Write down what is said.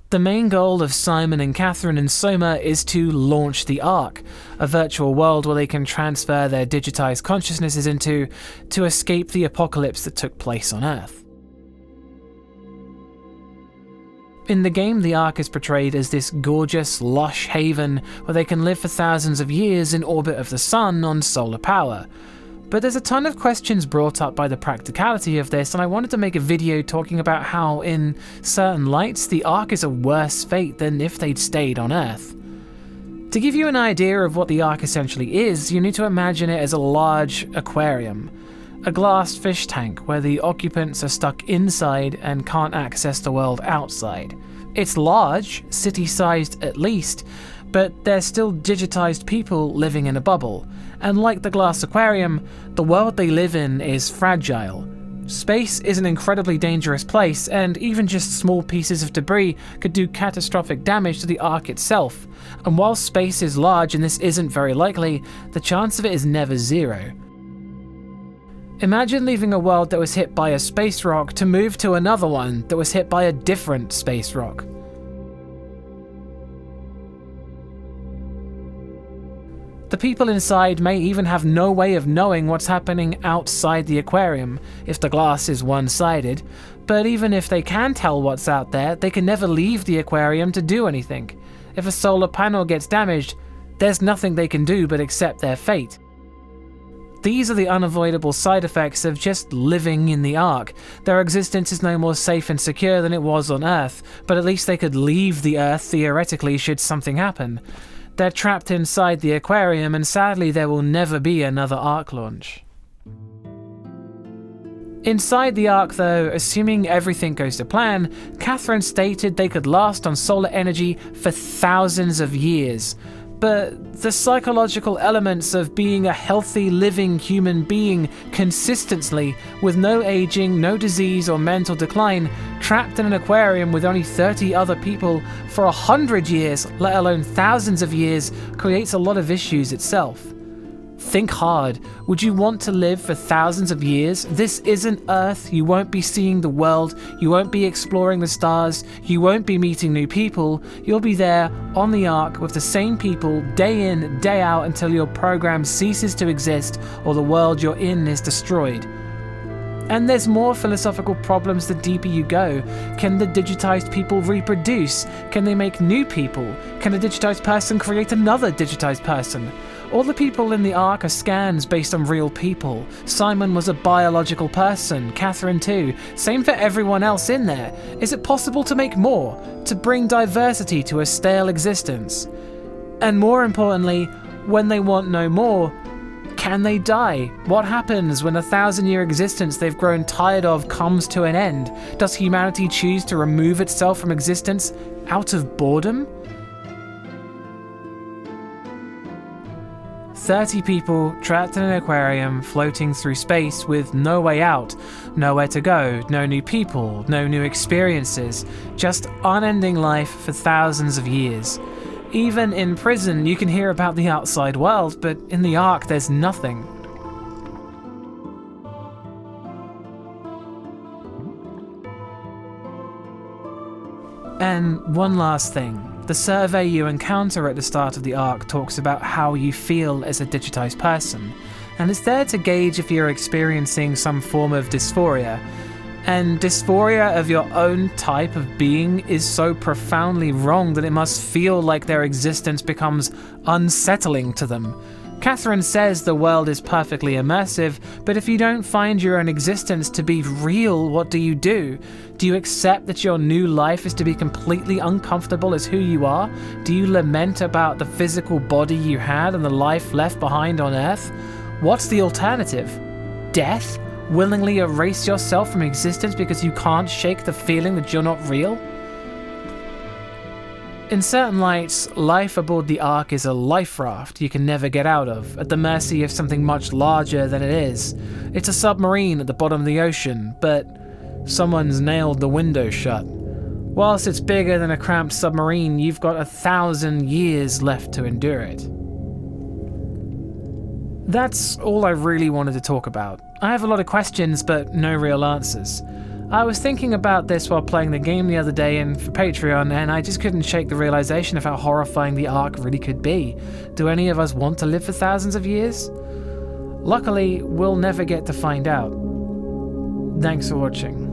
The main goal of Simon and Catherine in SOMA is to launch the Ark, a virtual world where they can transfer their digitized consciousnesses into to escape the apocalypse that took place on Earth. In the game, the Ark is portrayed as this gorgeous, lush haven where they can live for thousands of years in orbit of the sun on solar power. But there's a ton of questions brought up by the practicality of this, and I wanted to make a video talking about how, in certain lights, the Ark is a worse fate than if they'd stayed on Earth. To give you an idea of what the Ark essentially is, you need to imagine it as a large aquarium. A glass fish tank where the occupants are stuck inside and can't access the world outside. It's large, city-sized at least, but they're still digitized people living in a bubble. And like the glass aquarium, the world they live in is fragile. Space is an incredibly dangerous place, and even just small pieces of debris could do catastrophic damage to the Ark itself. And while space is large and this isn't very likely, the chance of it is never zero. Imagine leaving a world that was hit by a space rock to move to another one that was hit by a different space rock. The people inside may even have no way of knowing what's happening outside the aquarium if the glass is one-sided, but even if they can tell what's out there, they can never leave the aquarium to do anything. If a solar panel gets damaged, there's nothing they can do but accept their fate. These are the unavoidable side effects of just living in the Ark. Their existence is no more safe and secure than it was on Earth, but at least they could leave the Earth theoretically should something happen. They're trapped inside the aquarium, and sadly there will never be another Ark launch. Inside the Ark though, assuming everything goes to plan, Catherine stated they could last on solar energy for thousands of years. But the psychological elements of being a healthy, living human being consistently, with no aging, no disease or mental decline, trapped in an aquarium with only 30 other people for 100 years, let alone thousands of years, creates a lot of issues itself. Think hard. Would you want to live for thousands of years? This isn't Earth. You won't be seeing the world. You won't be exploring the stars. You won't be meeting new people. You'll be there on the Ark with the same people day in, day out until your program ceases to exist or the world you're in is destroyed. And there's more philosophical problems the deeper you go. Can the digitized people reproduce? Can they make new people? Can a digitized person create another digitized person? All the people in the Ark are scans based on real people. Simon was a biological person, Catherine too. Same for everyone else in there. Is it possible to make more? To bring diversity to a stale existence? And more importantly, when they want no more, can they die? What happens when a 1,000-year existence they've grown tired of comes to an end? Does humanity choose to remove itself from existence out of boredom? 30 people trapped in an aquarium floating through space with no way out, nowhere to go, no new people, no new experiences, just unending life for thousands of years. Even in prison, you can hear about the outside world, but in the Ark, there's nothing. And one last thing. The survey you encounter at the start of the Ark talks about how you feel as a digitized person, and it's there to gauge if you're experiencing some form of dysphoria. And dysphoria of your own type of being is so profoundly wrong that it must feel like their existence becomes unsettling to them. Catherine says the world is perfectly immersive, but if you don't find your own existence to be real, what do you do? Do you accept that your new life is to be completely uncomfortable as who you are? Do you lament about the physical body you had and the life left behind on Earth? What's the alternative? Death? Willingly erase yourself from existence because you can't shake the feeling that you're not real? In certain lights, life aboard the Ark is a life raft you can never get out of, at the mercy of something much larger than it is. It's a submarine at the bottom of the ocean, but someone's nailed the window shut. Whilst it's bigger than a cramped submarine, you've got 1,000 years left to endure it. That's all I really wanted to talk about. I have a lot of questions, but no real answers. I was thinking about this while playing the game the other day and for Patreon, and I just couldn't shake the realization of how horrifying the Ark really could be. Do any of us want to live for thousands of years? Luckily, we'll never get to find out. Thanks for watching.